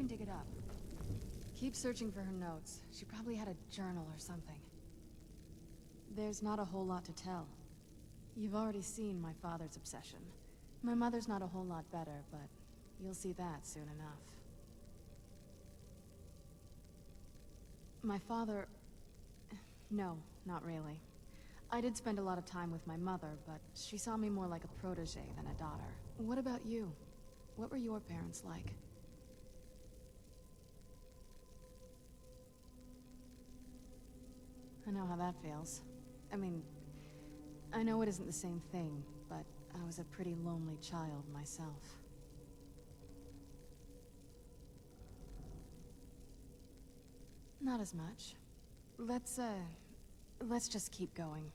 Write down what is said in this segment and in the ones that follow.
can dig it up. Keep searching for her notes. She probably had a journal or something. There's not a whole lot to tell. You've already seen my father's obsession. My mother's not a whole lot better, but you'll see that soon enough. My father... No, not really. I did spend a lot of time with my mother, but she saw me more like a protege than a daughter. What about you? What were your parents like? I know how that feels. I mean, I know it isn't the same thing, but I was a pretty lonely child myself. Not as much. Let's just keep going.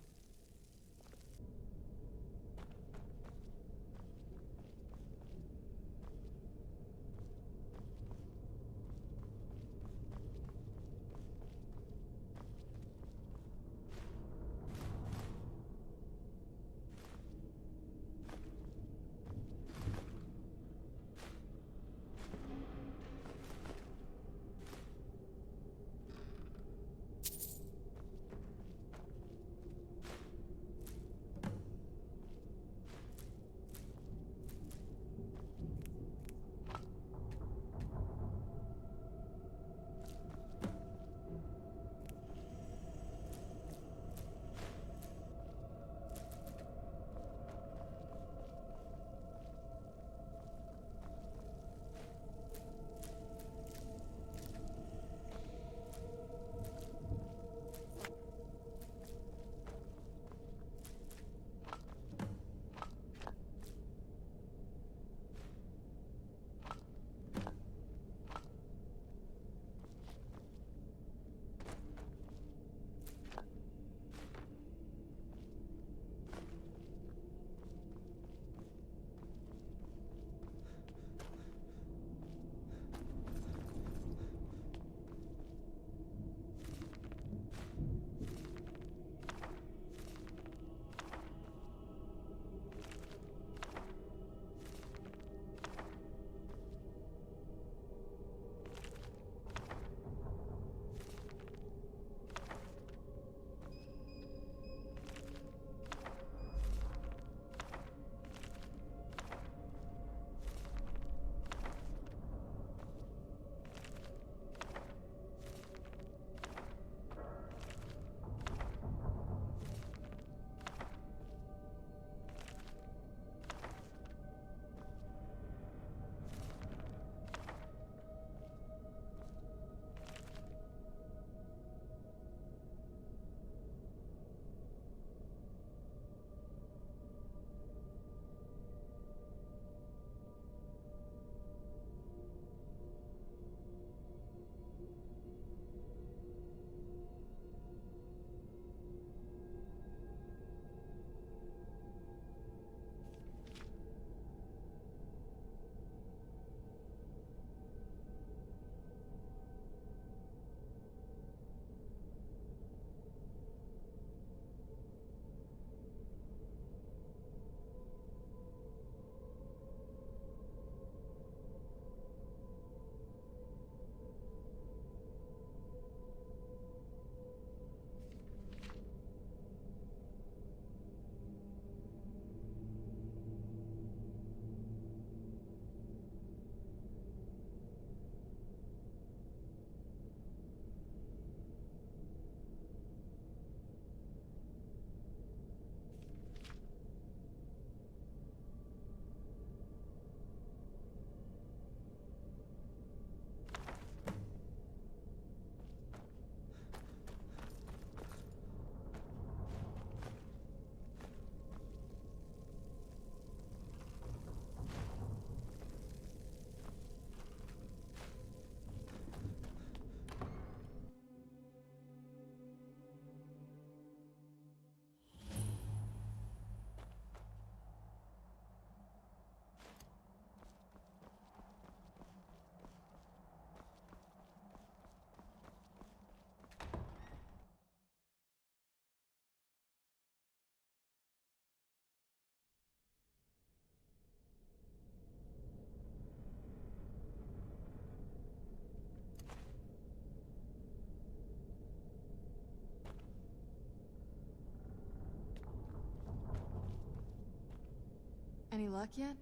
Any luck yet?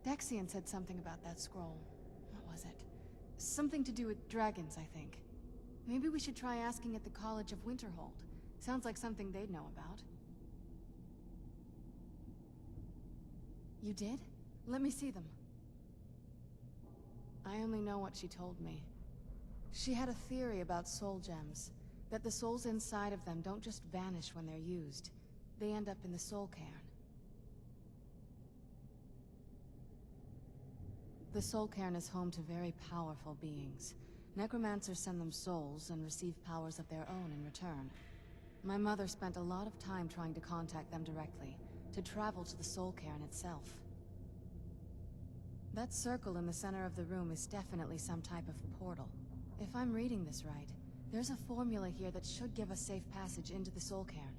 Dexian said something about that scroll. What was it? Something to do with dragons, I think. Maybe we should try asking at the College of Winterhold. Sounds like something they'd know about. You did? Let me see them. I only know what she told me. She had a theory about soul gems, that the souls inside of them don't just vanish when they're used. They end up in the soul cairn. The soul cairn is home to very powerful beings. Necromancers send them souls and receive powers of their own in return. My mother spent a lot of time trying to contact them directly, to travel to the soul cairn itself. That circle in the center of the room is definitely some type of portal. If I'm reading this right, there's a formula here that should give us safe passage into the soul cairn.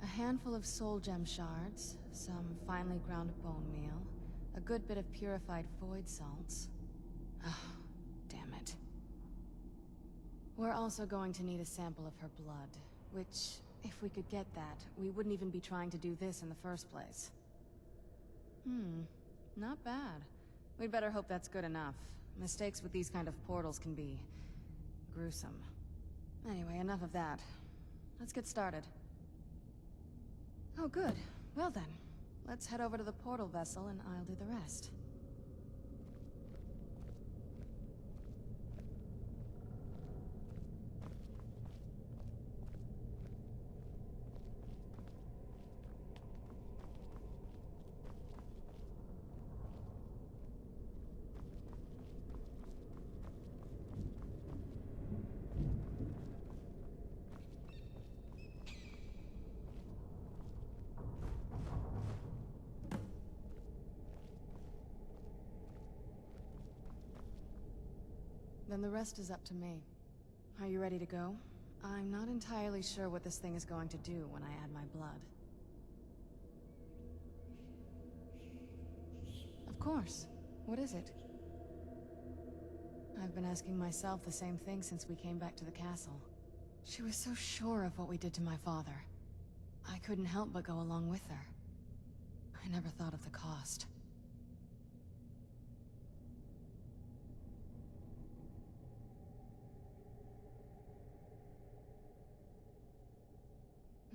A handful of soul gem shards, some finely ground bone meal, a good bit of purified void salts. Oh, damn it. We're also going to need a sample of her blood, which, if we could get that, we wouldn't even be trying to do this in the first place. Not bad. We'd better hope that's good enough. Mistakes with these kind of portals can be gruesome. Anyway, enough of that. Let's get started. Oh, good. Well then, let's head over to the portal vessel and I'll do the rest. Then the rest is up to me. Are you ready to go? I'm not entirely sure what this thing is going to do when I add my blood. Of course. What is it? I've been asking myself the same thing since we came back to the castle. She was so sure of what we did to my father. I couldn't help but go along with her. I never thought of the cost.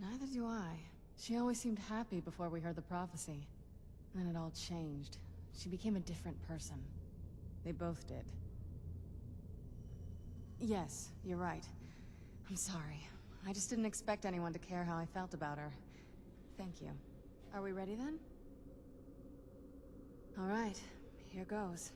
Neither do I. She always seemed happy before we heard the prophecy. Then it all changed. She became a different person. They both did. Yes, you're right. I'm sorry. I just didn't expect anyone to care how I felt about her. Thank you. Are we ready then? All right, here goes.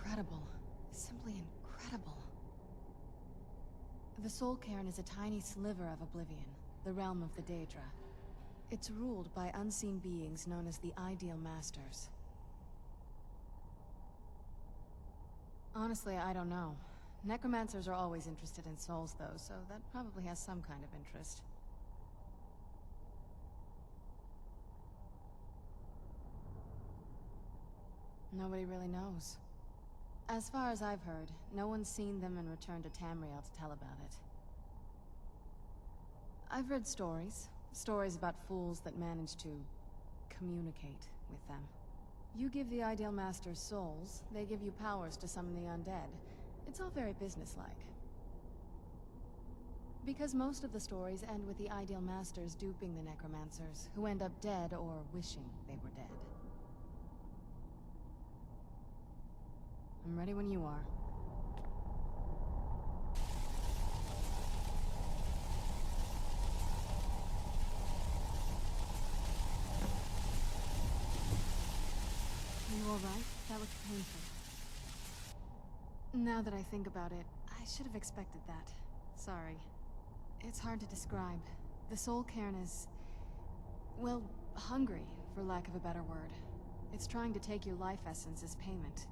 Incredible. Simply incredible. The Soul Cairn is a tiny sliver of Oblivion, the realm of the Daedra. It's ruled by unseen beings known as the Ideal Masters. Honestly, I don't know. Necromancers are always interested in souls, though, so that probably has some kind of interest. Nobody really knows. As far as I've heard, no one's seen them and returned to Tamriel to tell about it. I've read stories. Stories about fools that manage to communicate with them. You give the Ideal Masters souls, they give you powers to summon the undead. It's all very businesslike. Because most of the stories end with the Ideal Masters duping the Necromancers, who end up dead or wishing they were dead. I'm ready when you are. Are you alright? That looked painful. Now that I think about it, I should have expected that. Sorry. It's hard to describe. The Soul Cairn is... well, hungry, for lack of a better word. It's trying to take your life essence as payment.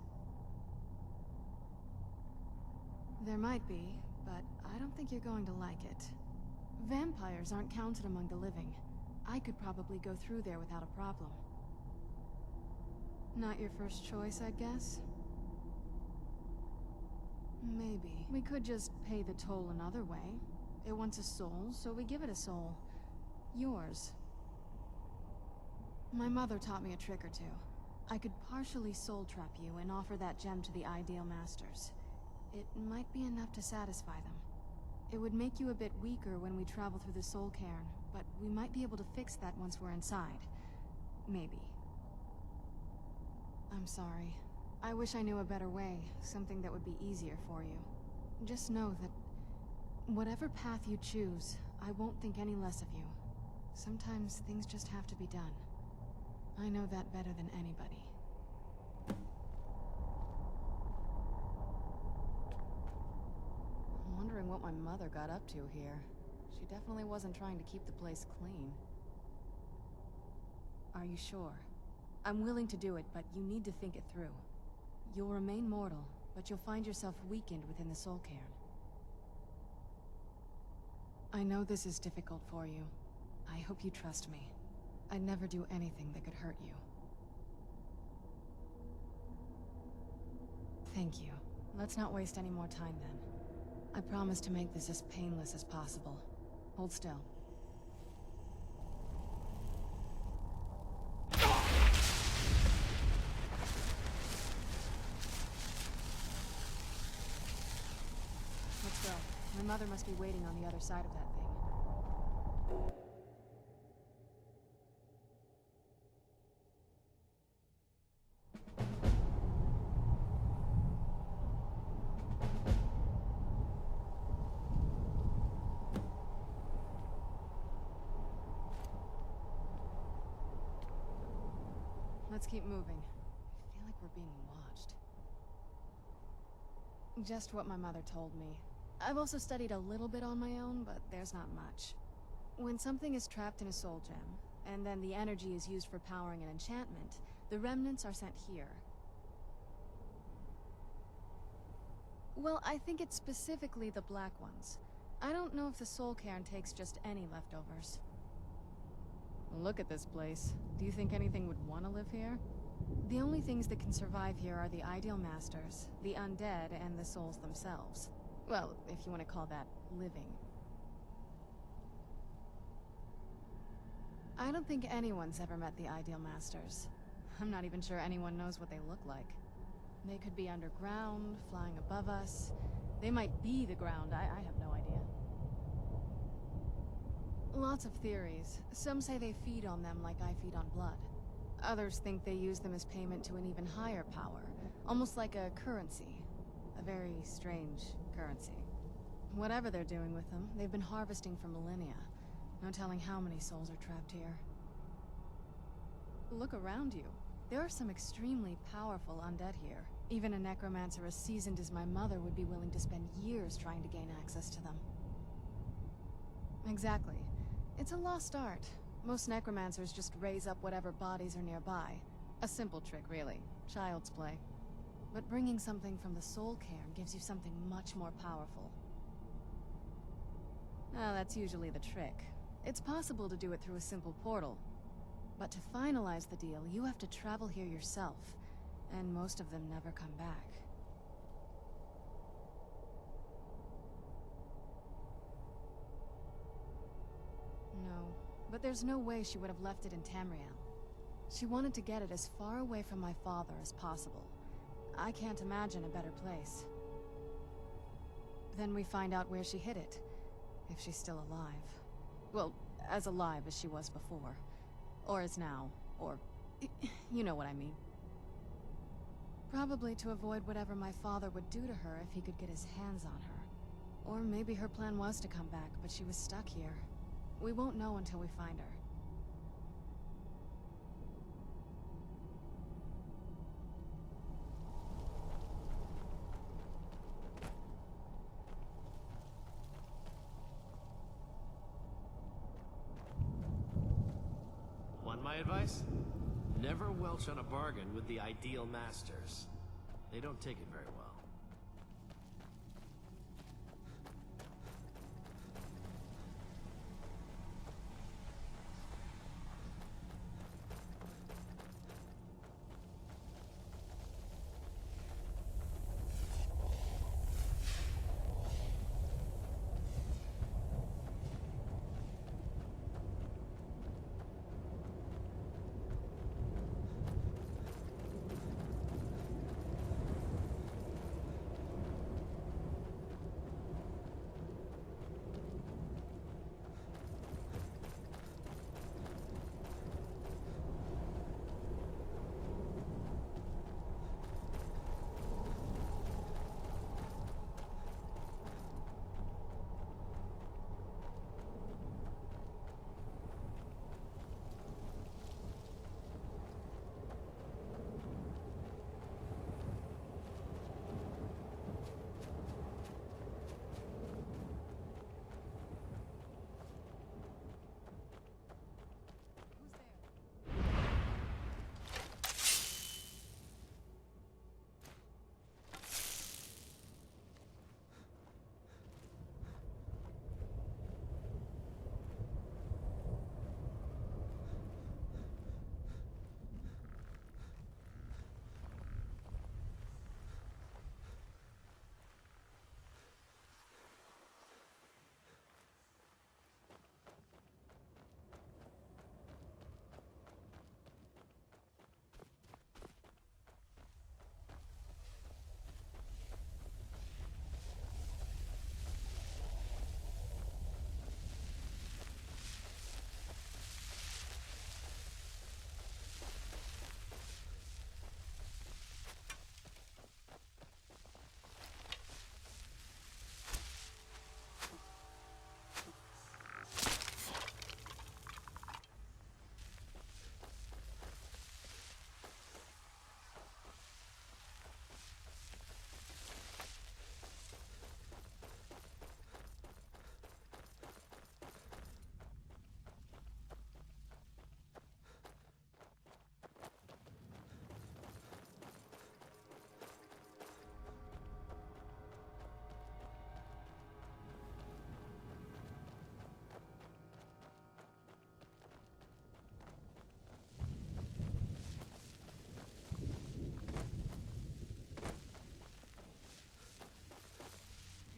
There might be, but I don't think you're going to like it. Vampires aren't counted among the living. I could probably go through there without a problem. Not your first choice, I'd guess? Maybe. We could just pay the toll another way. It wants a soul, so we give it a soul. Yours. My mother taught me a trick or two. I could partially soul trap you and offer that gem to the Ideal Masters. It might be enough to satisfy them. It would make you a bit weaker when we travel through the Soul Cairn, but we might be able to fix that once we're inside. Maybe. I'm sorry. I wish I knew a better way, something that would be easier for you. Just know that whatever path you choose, I won't think any less of you. Sometimes things just have to be done. I know that better than anybody. I'm wondering what my mother got up to here. She definitely wasn't trying to keep the place clean. Are you sure? I'm willing to do it, but you need to think it through. You'll remain mortal, but you'll find yourself weakened within the Soul Cairn. I know this is difficult for you. I hope you trust me. I'd never do anything that could hurt you. Thank you. Let's not waste any more time then. I promise to make this as painless as possible. Hold still. Let's go. My mother must be waiting on the other side of that thing. Let's keep moving. I feel like we're being watched. Just what my mother told me. I've also studied a little bit on my own, but there's not much. When something is trapped in a soul gem, and then the energy is used for powering an enchantment, the remnants are sent here. Well, I think it's specifically the black ones. I don't know if the Soul Cairn takes just any leftovers. Look at this place. Do you think anything would want to live here? The only things that can survive here are the Ideal Masters, the undead, and the souls themselves. Well, if you want to call that living. I don't think anyone's ever met the Ideal Masters. I'm not even sure anyone knows what they look like. They could be underground, flying above us. They might be the ground, I have no idea. Lots of theories. Some say they feed on them like I feed on blood. Others think they use them as payment to an even higher power, almost like a currency. A very strange currency. Whatever they're doing with them, they've been harvesting for millennia. No telling how many souls are trapped here. Look around you. There are some extremely powerful undead here. Even a necromancer as seasoned as my mother would be willing to spend years trying to gain access to them. Exactly. It's a lost art. Most necromancers just raise up whatever bodies are nearby. A simple trick, really. Child's play. But bringing something from the Soul Cairn gives you something much more powerful. Ah, that's usually the trick. It's possible to do it through a simple portal. But to finalize the deal, you have to travel here yourself. And most of them never come back. No, but there's no way she would have left it in Tamriel. She wanted to get it as far away from my father as possible. I can't imagine a better place. Then we find out where she hid it, if she's still alive. Well, as alive as she was before. Or is now, or... you know what I mean. Probably to avoid whatever my father would do to her if he could get his hands on her. Or maybe her plan was to come back, but she was stuck here. We won't know until we find her. Want my advice? Never welch on a bargain with the ideal masters. They don't take it very well.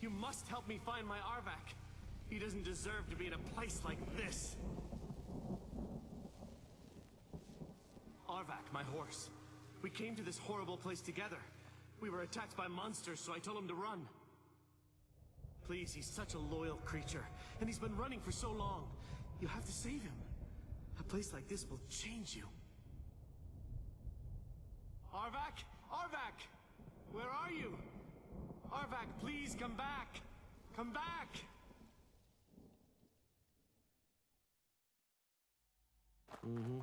You must help me find my Arvak. He doesn't deserve to be in a place like this. Arvak, my horse. We came to this horrible place together. We were attacked by monsters, so I told him to run. Please, he's such a loyal creature, and he's been running for so long. You have to save him. A place like this will change you. Arvak! Arvak! Where are you? Arvak, please come back! Come back! Mm-hmm.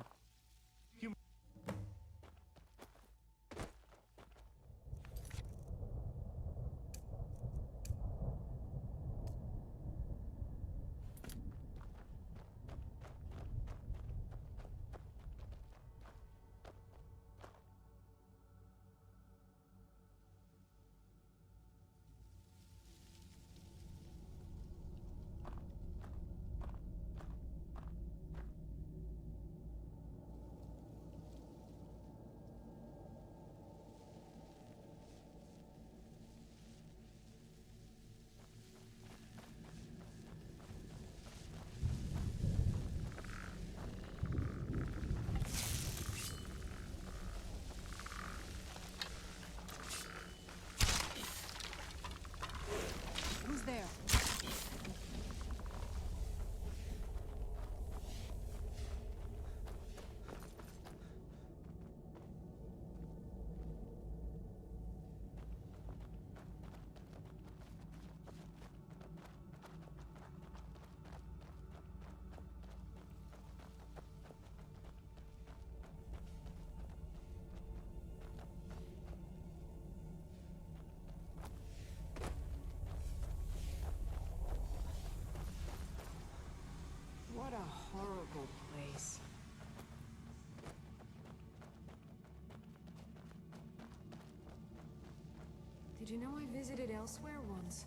Did you know I visited elsewhere once?